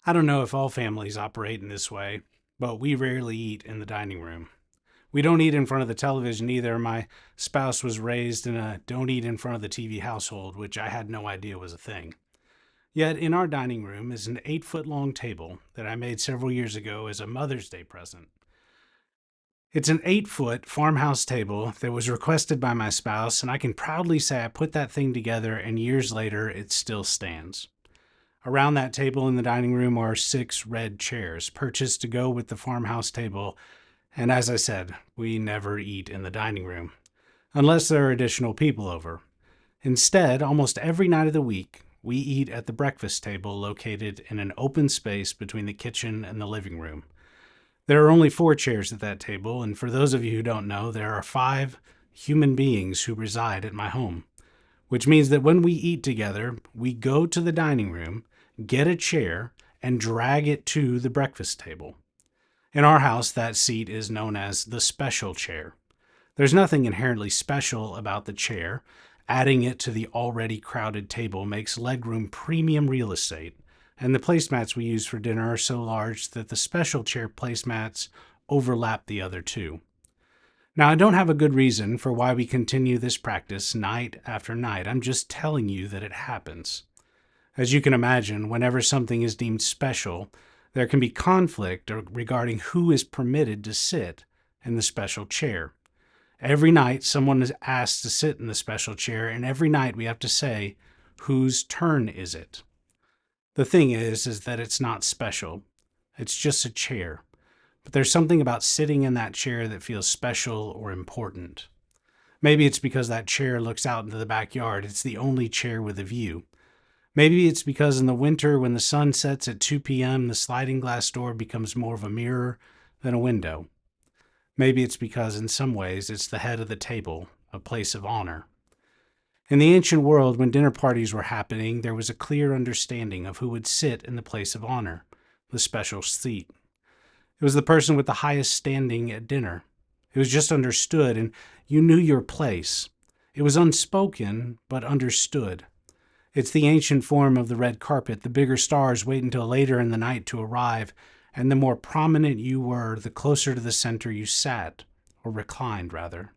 I don't know if all families operate in this way, but we rarely eat in the dining room. We don't eat in front of the television either. My spouse was raised in a don't eat in front of the TV household, which I had no idea was a thing. Yet in our dining room is an 8 foot long table that I made several years ago as a Mother's Day present. It's an 8 foot farmhouse table that was requested by my spouse, and I can proudly say I put that thing together, and years later it still stands. Around that table in the dining room are 6 red chairs purchased to go with the farmhouse table. And as I said, we never eat in the dining room, unless there are additional people over. Instead, almost every night of the week, we eat at the breakfast table located in an open space between the kitchen and the living room. There are only 4 chairs at that table, and for those of you who don't know, there are 5 human beings who reside at my home, which means that when we eat together, we go to the dining room, get a chair, and drag it to the breakfast table. In our house, that seat is known as the special chair. There's nothing inherently special about the chair. Adding it to the already crowded table makes legroom premium real estate, and the placemats we use for dinner are so large that the special chair placemats overlap the other two. Now, I don't have a good reason for why we continue this practice night after night. I'm just telling you that it happens. As you can imagine, whenever something is deemed special, there can be conflict regarding who is permitted to sit in the special chair. Every night, someone is asked to sit in the special chair, and every night we have to say, whose turn is it? The thing is that it's not special. It's just a chair. But there's something about sitting in that chair that feels special or important. Maybe it's because that chair looks out into the backyard. It's the only chair with a view. Maybe it's because in the winter, when the sun sets at 2 p.m., the sliding glass door becomes more of a mirror than a window. Maybe it's because in some ways it's the head of the table, a place of honor. In the ancient world, when dinner parties were happening, there was a clear understanding of who would sit in the place of honor, the special seat. It was the person with the highest standing at dinner. It was just understood, and you knew your place. It was unspoken, but understood. It's the ancient form of the red carpet. The bigger stars wait until later in the night to arrive, and the more prominent you were, the closer to the center you sat, or reclined, rather.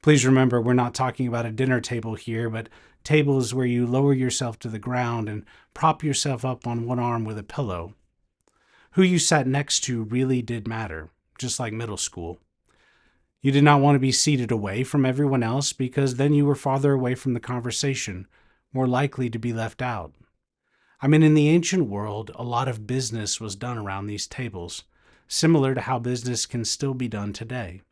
Please remember, we're not talking about a dinner table here, but tables where you lower yourself to the ground and prop yourself up on one arm with a pillow. Who you sat next to really did matter, just like middle school. You did not want to be seated away from everyone else because then you were farther away from the conversation, more likely to be left out. I mean, in the ancient world, a lot of business was done around these tables, similar to how business can still be done today.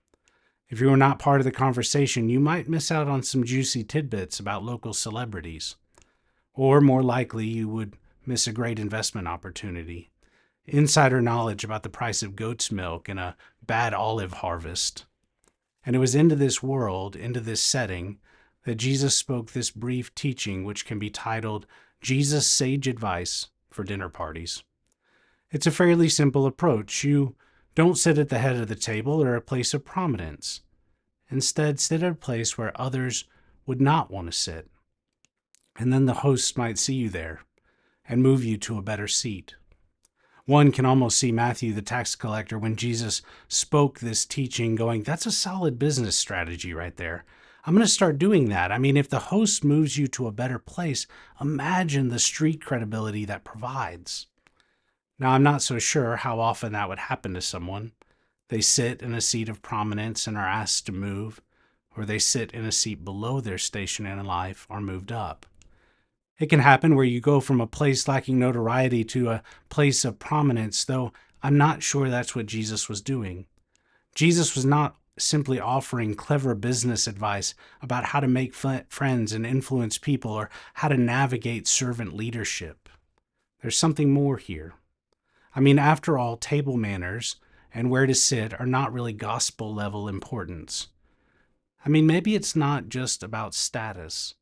If you were not part of the conversation, you might miss out on some juicy tidbits about local celebrities. Or more likely, you would miss a great investment opportunity. Insider knowledge about the price of goat's milk and a bad olive harvest. And it was into this world, into this setting, that Jesus spoke this brief teaching, which can be titled Jesus' Sage Advice for Dinner Parties. It's a fairly simple approach. You don't sit at the head of the table or a place of prominence. Instead, sit at a place where others would not want to sit. And then the host might see you there and move you to a better seat. One can almost see Matthew, the tax collector, when Jesus spoke this teaching going, that's a solid business strategy right there. I'm going to start doing that. I mean, if the host moves you to a better place, imagine the street credibility that provides. Now, I'm not so sure how often that would happen to someone. They sit in a seat of prominence and are asked to move, or they sit in a seat below their station in life or moved up. It can happen where you go from a place lacking notoriety to a place of prominence, though I'm not sure that's what Jesus was doing. Jesus was not simply offering clever business advice about how to make friends and influence people or how to navigate servant leadership. There's something more here. I mean, after all, table manners and where to sit are not really gospel level importance. I mean, maybe it's not just about status.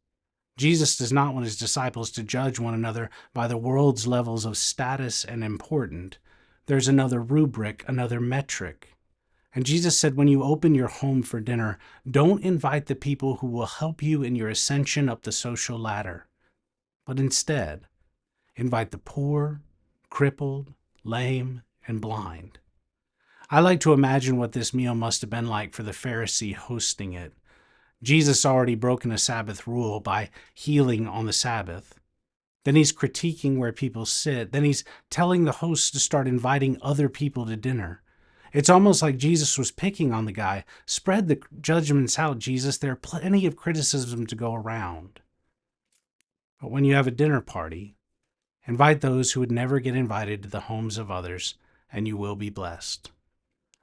Jesus does not want his disciples to judge one another by the world's levels of status and important. There's another rubric, another metric. And Jesus said, when you open your home for dinner, don't invite the people who will help you in your ascension up the social ladder, but instead, invite the poor, crippled, lame, and blind. I like to imagine what this meal must have been like for the Pharisee hosting it. Jesus already broken a Sabbath rule by healing on the Sabbath. Then he's critiquing where people sit. Then he's telling the host to start inviting other people to dinner. It's almost like Jesus was picking on the guy. Spread the judgments out, Jesus. There are plenty of criticism to go around. But when you have a dinner party, invite those who would never get invited to the homes of others, and you will be blessed.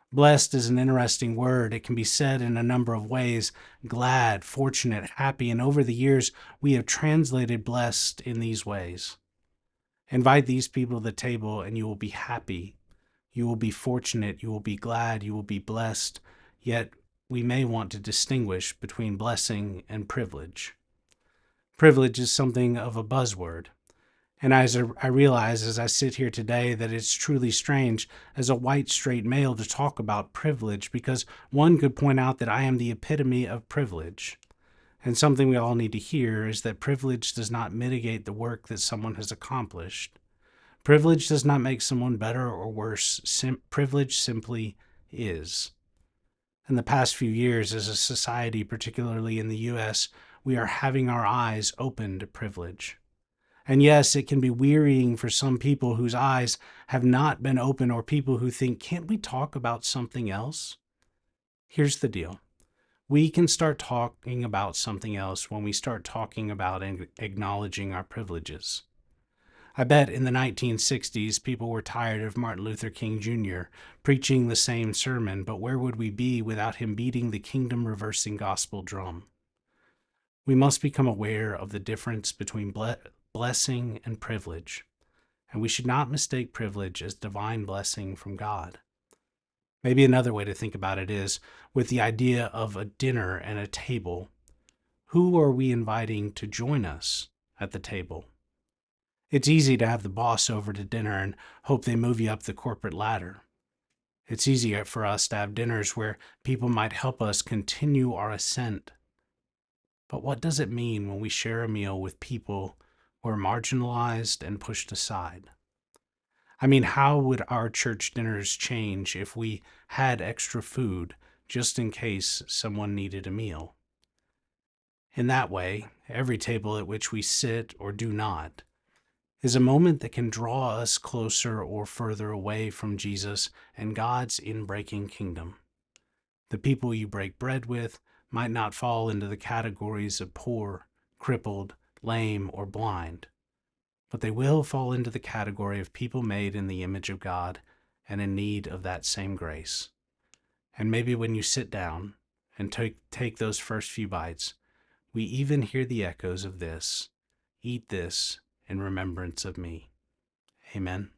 Blessed is an interesting word. It can be said in a number of ways: glad, fortunate, happy, and over the years, we have translated blessed in these ways. Invite these people to the table, and you will be happy. You will be fortunate. You will be glad. You will be blessed. Yet, we may want to distinguish between blessing and privilege. Privilege is something of a buzzword. And as I realize as I sit here today that it's truly strange as a white straight male to talk about privilege, because one could point out that I am the epitome of privilege. And something we all need to hear is that privilege does not mitigate the work that someone has accomplished. Privilege does not make someone better or worse. Privilege simply is. In the past few years as a society, particularly in the U.S., we are having our eyes open to privilege. And yes, it can be wearying for some people whose eyes have not been open, or people who think, can't we talk about something else? Here's the deal. We can start talking about something else when we start talking about and acknowledging our privileges. I bet in the 1960s, people were tired of Martin Luther King Jr. preaching the same sermon, but where would we be without him beating the kingdom-reversing gospel drum? We must become aware of the difference between blessing and privilege, and we should not mistake privilege as divine blessing from God. Maybe another way to think about it is with the idea of a dinner and a table. Who are we inviting to join us at the table? It's easy to have the boss over to dinner and hope they move you up the corporate ladder. It's easier for us to have dinners where people might help us continue our ascent. But what does it mean when we share a meal with people who are marginalized and pushed aside? I mean, how would our church dinners change if we had extra food just in case someone needed a meal? In that way, every table at which we sit or do not is a moment that can draw us closer or further away from Jesus and God's inbreaking kingdom. The people you break bread with might not fall into the categories of poor, crippled, lame, or blind, but they will fall into the category of people made in the image of God and in need of that same grace. And maybe when you sit down and take those first few bites, we even hear the echoes of this: eat this in remembrance of me. Amen.